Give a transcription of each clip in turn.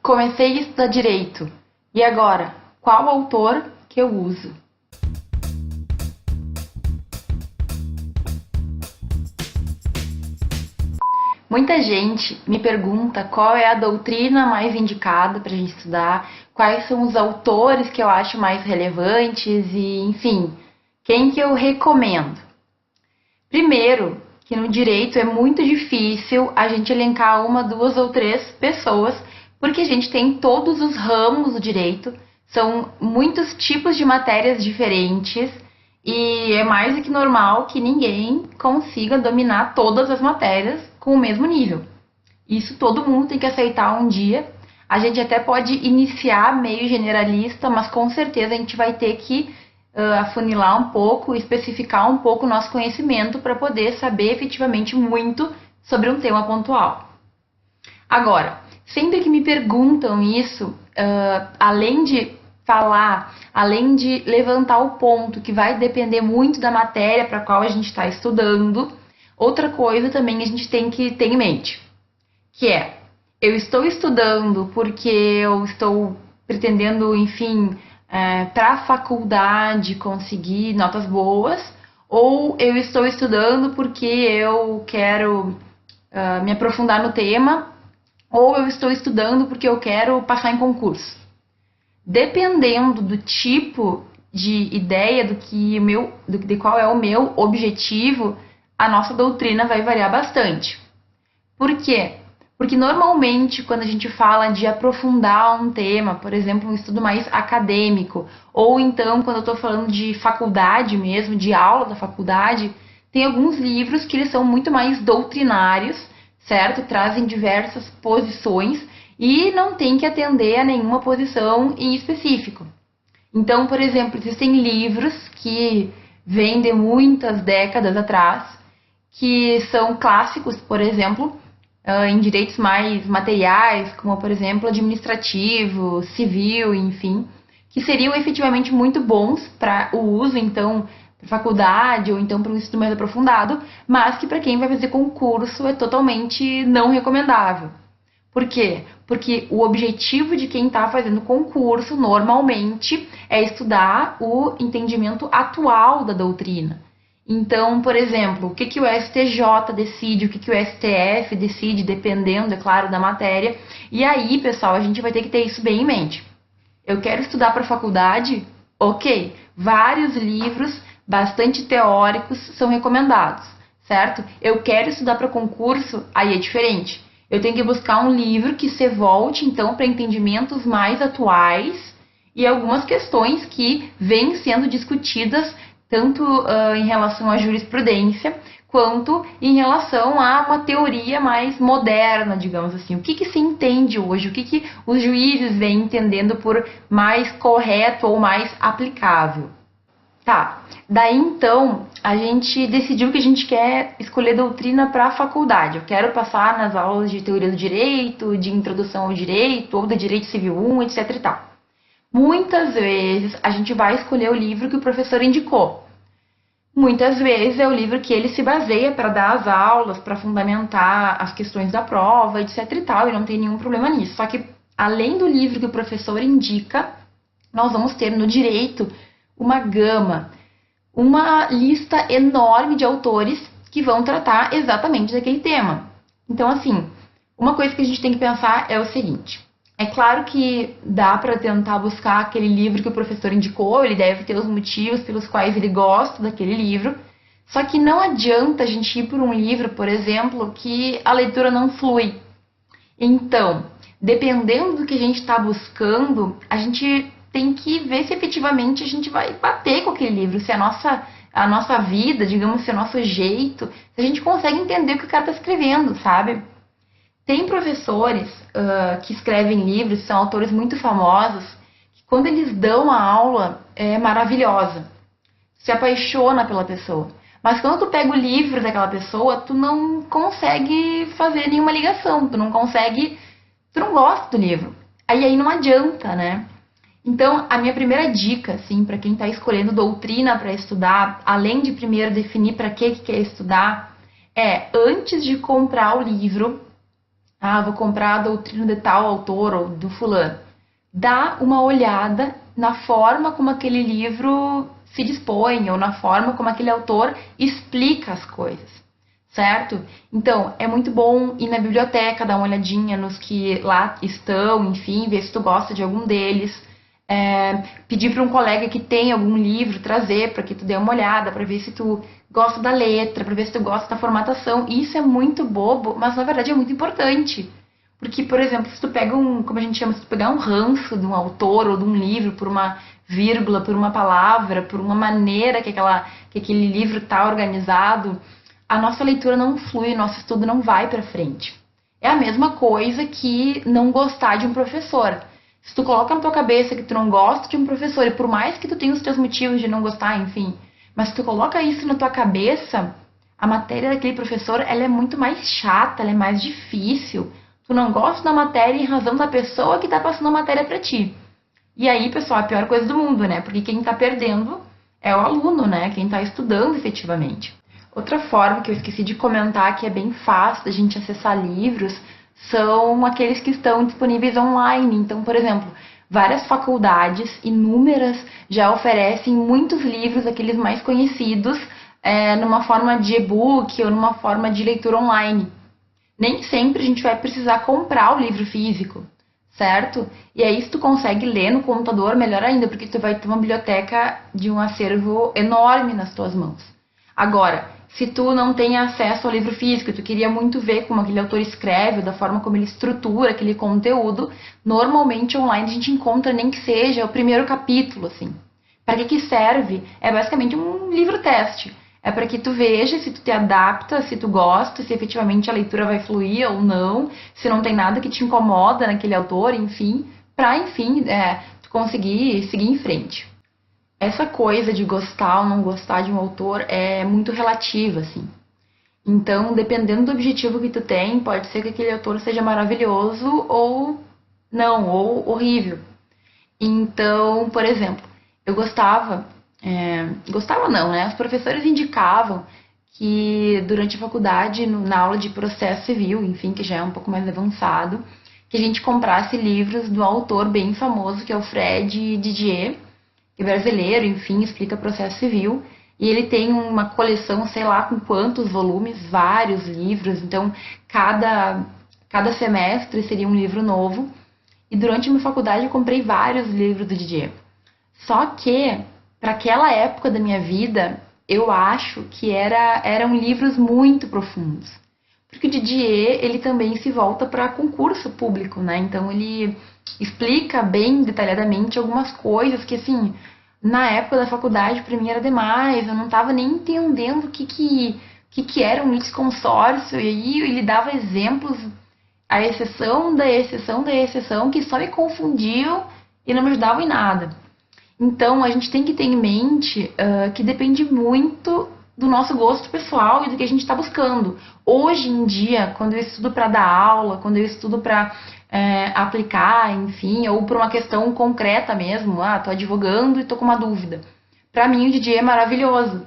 Comecei a estudar direito. E agora? Qual autor que eu uso? Muita gente me pergunta qual é a doutrina mais indicada para a gente estudar, quais são os autores que eu acho mais relevantes e, enfim, quem que eu recomendo. Primeiro, que no direito é muito difícil a gente elencar uma, duas ou três pessoas, porque a gente tem todos os ramos do direito, são muitos tipos de matérias diferentes e é mais do que normal que ninguém consiga dominar todas as matérias com o mesmo nível. Isso todo mundo tem que aceitar um dia. A gente até pode iniciar meio generalista, mas com certeza a gente vai ter que afunilar um pouco, especificar um pouco o nosso conhecimento para poder saber efetivamente muito sobre um tema pontual. Agora, sempre que me perguntam isso, além de falar, além de levantar o ponto que vai depender muito da matéria para a qual a gente está estudando, outra coisa também a gente tem que ter em mente, que é, eu estou estudando porque eu estou pretendendo, enfim, para a faculdade conseguir notas boas, ou eu estou estudando porque eu quero me aprofundar no tema, ou eu estou estudando porque eu quero passar em concurso. Dependendo do tipo de ideia de qual é o meu objetivo, a nossa doutrina vai variar bastante. Por quê? Porque normalmente quando a gente fala de aprofundar um tema, por exemplo, um estudo mais acadêmico, ou então quando eu estou falando de faculdade mesmo, de aula da faculdade, tem alguns livros que eles são muito mais doutrinários, certo? Trazem diversas posições e não tem que atender a nenhuma posição em específico. Então, por exemplo, existem livros que vêm de muitas décadas atrás, que são clássicos, por exemplo, em direitos mais materiais, como, por exemplo, administrativo, civil, enfim, que seriam efetivamente muito bons para o uso, então, para faculdade ou então para um estudo mais aprofundado, mas que para quem vai fazer concurso é totalmente não recomendável. Por quê? Porque o objetivo de quem está fazendo concurso, normalmente, é estudar o entendimento atual da doutrina. Então, por exemplo, o que o STJ decide, o que o STF decide, dependendo, é claro, da matéria. E aí, pessoal, a gente vai ter que ter isso bem em mente. Eu quero estudar para faculdade? Ok, vários livros, bastante teóricos, são recomendados, certo? Eu quero estudar para concurso? Aí é diferente. Eu tenho que buscar um livro que se volte, então, para entendimentos mais atuais e algumas questões que vêm sendo discutidas tanto em relação à jurisprudência, quanto em relação a uma teoria mais moderna, digamos assim. O que se entende hoje? O que os juízes vêm entendendo por mais correto ou mais aplicável? Tá, daí então a gente decidiu que a gente quer escolher doutrina para a faculdade. Eu quero passar nas aulas de teoria do direito, de introdução ao direito, ou de direito civil 1, etc e tal. Muitas vezes a gente vai escolher o livro que o professor indicou. Muitas vezes é o livro que ele se baseia para dar as aulas, para fundamentar as questões da prova, etc e tal, e não tem nenhum problema nisso. Só que, além do livro que o professor indica, nós vamos ter no direito uma gama, uma lista enorme de autores que vão tratar exatamente daquele tema. Então, assim, uma coisa que a gente tem que pensar é o seguinte. É claro que dá para tentar buscar aquele livro que o professor indicou, ele deve ter os motivos pelos quais ele gosta daquele livro, só que não adianta a gente ir por um livro, por exemplo, que a leitura não flui. Então, dependendo do que a gente está buscando, a gente tem que ver se efetivamente a gente vai bater com aquele livro, se a nossa vida, digamos, se o nosso jeito, se a gente consegue entender o que o cara está escrevendo, sabe? Tem professores que escrevem livros, são autores muito famosos, que quando eles dão a aula é maravilhosa, se apaixona pela pessoa. Mas quando tu pega o livro daquela pessoa, tu não consegue fazer nenhuma ligação, tu não gosta do livro. Aí não adianta, né? Então, a minha primeira dica, assim, para quem está escolhendo doutrina para estudar, além de primeiro definir para que quer estudar, é, antes de comprar o livro, Ah, vou comprar a doutrina de tal autor ou do fulano. Dá uma olhada na forma como aquele livro se dispõe ou na forma como aquele autor explica as coisas, certo? Então, é muito bom ir na biblioteca, dar uma olhadinha nos que lá estão, enfim, ver se tu gosta de algum deles. Pedir para um colega que tem algum livro trazer para que tu dê uma olhada, para ver se tu gosta da letra, para ver se tu gosta da formatação. Isso é muito bobo, mas na verdade é muito importante. Porque, por exemplo, se tu pega como a gente chama, se tu pegar um ranço de um autor ou de um livro por uma vírgula, por uma palavra, por uma maneira que aquele livro está organizado, a nossa leitura não flui, nosso estudo não vai para frente. É a mesma coisa que não gostar de um professor. Se tu coloca na tua cabeça que tu não gosta de um professor, e por mais que tu tenha os teus motivos de não gostar, enfim, mas se tu coloca isso na tua cabeça, a matéria daquele professor, ela é muito mais chata, ela é mais difícil. Tu não gosta da matéria em razão da pessoa que tá passando a matéria pra ti. E aí, pessoal, é a pior coisa do mundo, né? Porque quem tá perdendo é o aluno, né? Quem tá estudando efetivamente. Outra forma que eu esqueci de comentar, que é bem fácil da gente acessar livros, são aqueles que estão disponíveis online. Então, por exemplo, várias faculdades, inúmeras, já oferecem muitos livros, aqueles mais conhecidos, numa forma de e-book ou numa forma de leitura online. Nem sempre a gente vai precisar comprar o livro físico, certo? E aí, se tu consegue ler no computador, melhor ainda, porque tu vai ter uma biblioteca de um acervo enorme nas tuas mãos. Agora, se tu não tem acesso ao livro físico e tu queria muito ver como aquele autor escreve, da forma como ele estrutura aquele conteúdo, normalmente online a gente encontra nem que seja o primeiro capítulo, assim. Para que serve? É basicamente um livro-teste. É para que tu veja se tu te adapta, se tu gosta, se efetivamente a leitura vai fluir ou não, se não tem nada que te incomoda naquele autor, enfim, para, enfim, tu conseguir seguir em frente. Essa coisa de gostar ou não gostar de um autor é muito relativa, assim. Então, dependendo do objetivo que tu tem, pode ser que aquele autor seja maravilhoso ou não, ou horrível. Então, por exemplo, eu gostava não, né? Os professores indicavam que durante a faculdade, na aula de processo civil, enfim, que já é um pouco mais avançado, que a gente comprasse livros do autor bem famoso, que é o Fred Didier, que é brasileiro, enfim, explica processo civil. E ele tem uma coleção, sei lá com quantos volumes, vários livros. Então, cada semestre seria um livro novo. E durante a minha faculdade eu comprei vários livros do Didier. Só que, para aquela época da minha vida, eu acho que eram livros muito profundos. Porque o Didier, ele também se volta para concurso público, né? Então, ele explica bem detalhadamente algumas coisas que, assim, na época da faculdade, para mim era demais. Eu não estava nem entendendo o que era um litisconsórcio. E aí ele dava exemplos, a exceção da exceção da exceção, que só me confundiam e não me ajudavam em nada. Então, a gente tem que ter em mente que depende muito do nosso gosto pessoal e do que a gente está buscando. Hoje em dia, quando eu estudo para dar aula, quando eu estudo para aplicar, enfim, ou por uma questão concreta mesmo, tô advogando e tô com uma dúvida. Para mim, o Didier é maravilhoso,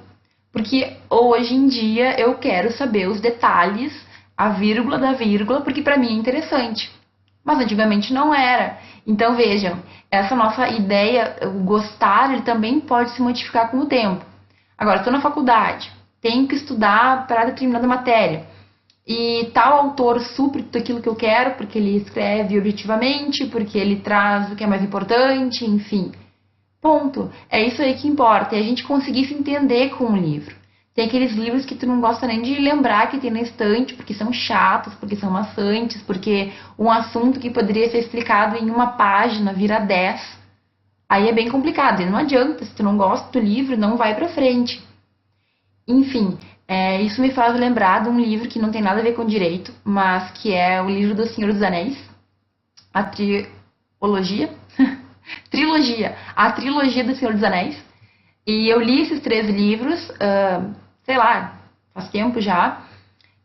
porque hoje em dia eu quero saber os detalhes, a vírgula da vírgula, porque para mim é interessante. Mas antigamente não era. Então vejam, essa nossa ideia, o gostar, ele também pode se modificar com o tempo. Agora, estou na faculdade, tenho que estudar para determinada matéria. E tal autor supre tudo aquilo que eu quero, porque ele escreve objetivamente, porque ele traz o que é mais importante, enfim. Ponto. É isso aí que importa, é a gente conseguir se entender com o livro. Tem aqueles livros que tu não gosta nem de lembrar que tem na estante, porque são chatos, porque são maçantes, porque um assunto que poderia ser explicado em uma página vira 10. Aí é bem complicado, e não adianta, se tu não gosta do livro, não vai pra frente. Enfim, isso me faz lembrar de um livro que não tem nada a ver com direito, mas que é o livro do Senhor dos Anéis, a trilogia, a trilogia do Senhor dos Anéis. E eu li esses 3 livros, sei lá, faz tempo já,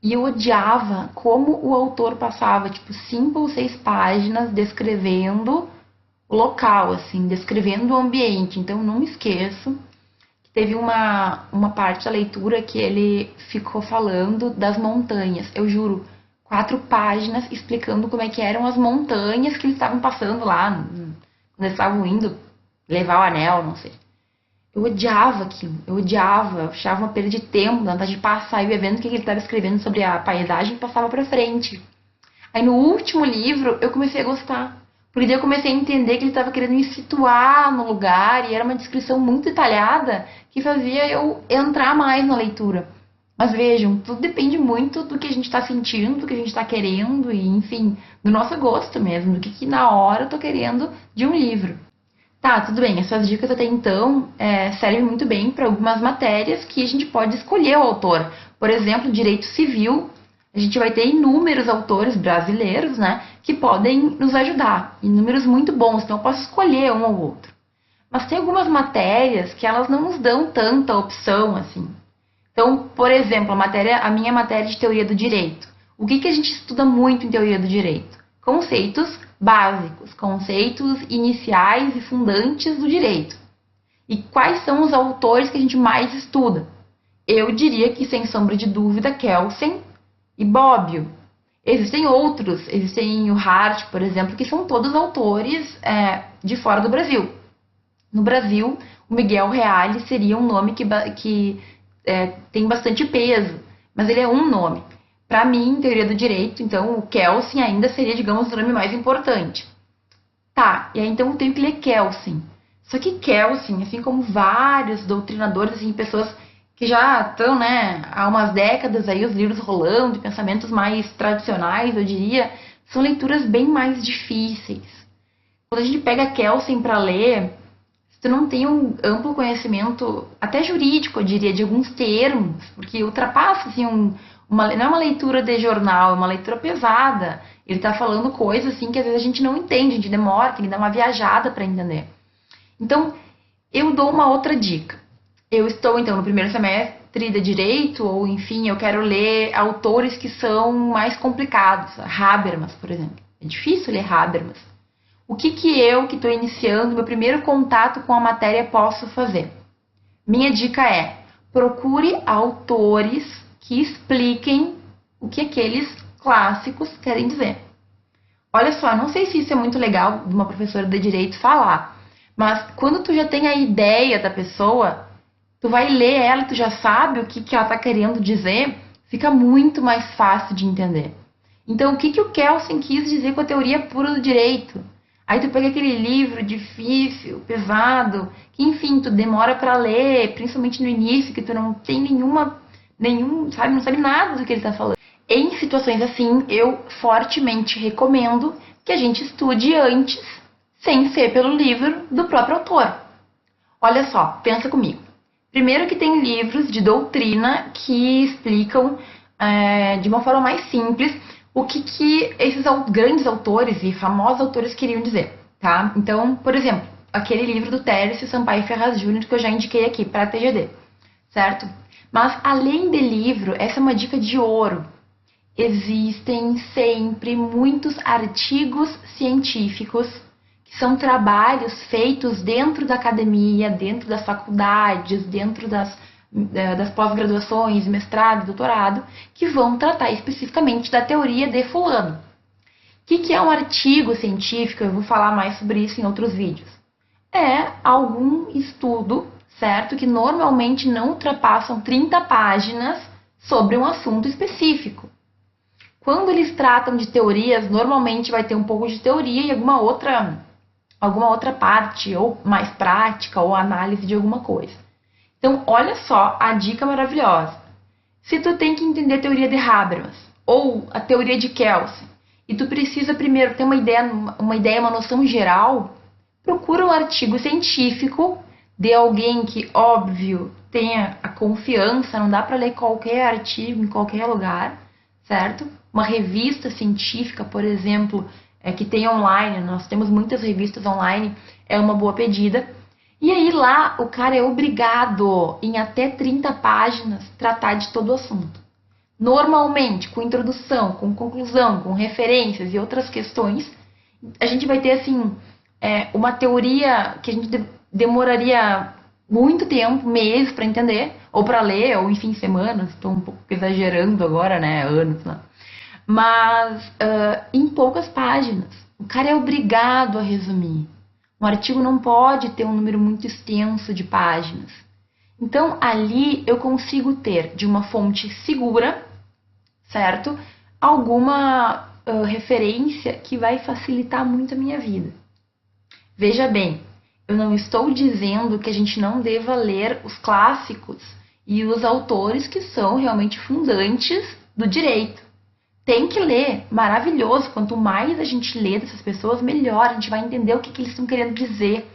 e eu odiava como o autor passava, tipo, 5 ou 6 páginas descrevendo o local, assim, descrevendo o ambiente. Então, não me esqueço que teve uma parte da leitura que ele ficou falando das montanhas. Eu juro, 4 páginas explicando como é que eram as montanhas que eles estavam passando lá, quando eles estavam indo levar o anel, não sei. Eu odiava aquilo, eu achava uma perda de tempo, vontade de passar e ia vendo o que ele estava escrevendo sobre a paisagem e passava pra frente. Aí no último livro eu comecei a gostar, porque daí eu comecei a entender que ele estava querendo me situar no lugar e era uma descrição muito detalhada que fazia eu entrar mais na leitura. Mas vejam, tudo depende muito do que a gente está sentindo, do que a gente está querendo e, enfim, do nosso gosto mesmo, do que na hora eu tô querendo de um livro. Tá, tudo bem, essas dicas até então servem muito bem para algumas matérias que a gente pode escolher o autor. Por exemplo, direito civil, a gente vai ter inúmeros autores brasileiros, né, que podem nos ajudar, inúmeros muito bons, então eu posso escolher um ou outro. Mas tem algumas matérias que elas não nos dão tanta opção assim. Então, por exemplo, a minha matéria de teoria do direito. O que a gente estuda muito em teoria do direito? Conceitos básicos, conceitos iniciais e fundantes do direito. E quais são os autores que a gente mais estuda? Eu diria que, sem sombra de dúvida, Kelsen e Bobbio. Existem outros, existem o Hart, por exemplo, que são todos autores de fora do Brasil. No Brasil, o Miguel Reale seria um nome que tem bastante peso, mas ele é um nome. Para mim, em teoria do direito, então, o Kelsen ainda seria, digamos, o nome mais importante. Tá, e aí então eu tenho que ler Kelsen. Só que Kelsen, assim como vários doutrinadores, assim, pessoas que já estão, né, há umas décadas aí, os livros rolando, de pensamentos mais tradicionais, eu diria, são leituras bem mais difíceis. Quando a gente pega Kelsen para ler, se tu não tem um amplo conhecimento, até jurídico, eu diria, de alguns termos, porque ultrapassa, assim, não é uma leitura de jornal, é uma leitura pesada. Ele está falando coisas, assim, que às vezes a gente não entende, a gente demora, tem que dar uma viajada para entender. Então, eu dou uma outra dica. Eu estou, então, no primeiro semestre de Direito, ou, enfim, eu quero ler autores que são mais complicados. Habermas, por exemplo. É difícil ler Habermas. O que eu, que estou iniciando, meu primeiro contato com a matéria, posso fazer? Minha dica é, procure autores que expliquem o que aqueles clássicos querem dizer. Olha só, não sei se isso é muito legal de uma professora de Direito falar, mas quando tu já tem a ideia da pessoa, tu vai ler ela, tu já sabe o que ela está querendo dizer, fica muito mais fácil de entender. Então, o que o Kelsen quis dizer com a teoria pura do direito? Aí tu pega aquele livro difícil, pesado, que enfim, tu demora para ler, principalmente no início, que tu não tem não sabe nada do que ele está falando. Em situações assim, eu fortemente recomendo que a gente estude antes, sem ser pelo livro do próprio autor. Olha só, pensa comigo. Primeiro que tem livros de doutrina que explicam de uma forma mais simples o que esses grandes autores e famosos autores queriam dizer, tá? Então, por exemplo, aquele livro do Tércio Sampaio Ferraz Júnior que eu já indiquei aqui para a TGD, certo? Mas, além de livro, essa é uma dica de ouro. Existem sempre muitos artigos científicos que são trabalhos feitos dentro da academia, dentro das faculdades, dentro das pós-graduações, mestrado, doutorado, que vão tratar especificamente da teoria de fulano. O que é um artigo científico? Eu vou falar mais sobre isso em outros vídeos. É algum estudo, certo, que normalmente não ultrapassam 30 páginas sobre um assunto específico. Quando eles tratam de teorias, normalmente vai ter um pouco de teoria e alguma outra parte, ou mais prática, ou análise de alguma coisa. Então, olha só a dica maravilhosa. Se tu tem que entender a teoria de Habermas, ou a teoria de Kelsen, e tu precisa primeiro ter uma ideia, uma noção geral, procura um artigo científico de alguém que, óbvio, tenha a confiança, não dá para ler qualquer artigo em qualquer lugar, certo? Uma revista científica, por exemplo, que tem online, nós temos muitas revistas online, é uma boa pedida. E aí lá o cara é obrigado, em até 30 páginas, tratar de todo o assunto. Normalmente, com introdução, com conclusão, com referências e outras questões, a gente vai ter assim uma teoria que a gente demoraria muito tempo, meses para entender, ou para ler, ou enfim, semanas, estou um pouco exagerando agora, né, anos, né? mas em poucas páginas. O cara é obrigado a resumir. Um artigo não pode ter um número muito extenso de páginas. Então, ali eu consigo ter, de uma fonte segura, certo? Alguma referência que vai facilitar muito a minha vida. Veja bem, eu não estou dizendo que a gente não deva ler os clássicos e os autores que são realmente fundantes do direito. Tem que ler, maravilhoso. Quanto mais a gente lê dessas pessoas, melhor. A gente vai entender o que eles estão querendo dizer,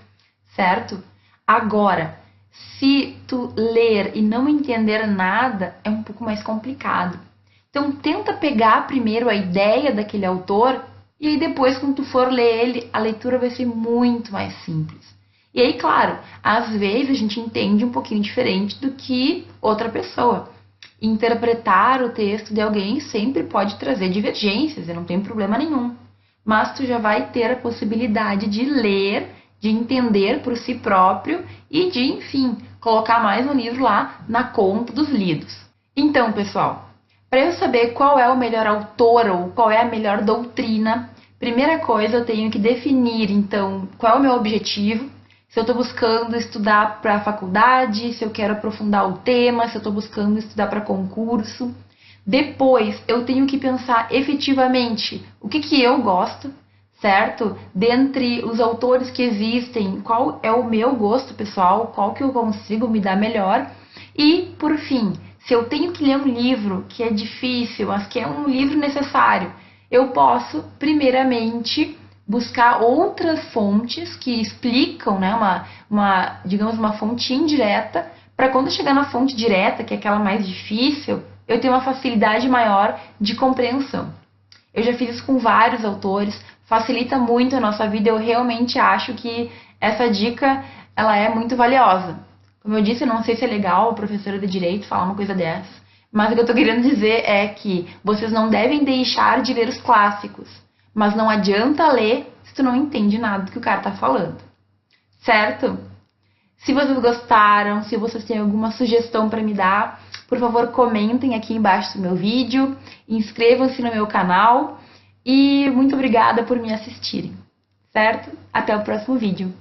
certo? Agora, se tu ler e não entender nada, é um pouco mais complicado. Então, tenta pegar primeiro a ideia daquele autor e aí depois, quando tu for ler ele, a leitura vai ser muito mais simples. E aí, claro, às vezes a gente entende um pouquinho diferente do que outra pessoa. Interpretar o texto de alguém sempre pode trazer divergências, e não tem problema nenhum. Mas tu já vai ter a possibilidade de ler, de entender por si próprio e de, enfim, colocar mais um livro lá na conta dos lidos. Então, pessoal, para eu saber qual é o melhor autor ou qual é a melhor doutrina, primeira coisa eu tenho que definir, então, qual é o meu objetivo. Se eu estou buscando estudar para a faculdade, se eu quero aprofundar o tema, se eu estou buscando estudar para concurso. Depois, eu tenho que pensar efetivamente o que eu gosto, certo? Dentre os autores que existem, qual é o meu gosto pessoal, qual que eu consigo me dar melhor. E, por fim, se eu tenho que ler um livro que é difícil, mas que é um livro necessário, eu posso, primeiramente, buscar outras fontes que explicam, né, digamos, uma fonte indireta, para quando eu chegar na fonte direta, que é aquela mais difícil, eu tenho uma facilidade maior de compreensão. Eu já fiz isso com vários autores, facilita muito a nossa vida, eu realmente acho que essa dica ela é muito valiosa. Como eu disse, eu não sei se é legal a professora de direito falar uma coisa dessa, mas o que eu estou querendo dizer é que vocês não devem deixar de ler os clássicos. Mas não adianta ler se tu não entende nada do que o cara tá falando, certo? Se vocês gostaram, se vocês têm alguma sugestão para me dar, por favor comentem aqui embaixo do meu vídeo, inscrevam-se no meu canal e muito obrigada por me assistirem, certo? Até o próximo vídeo.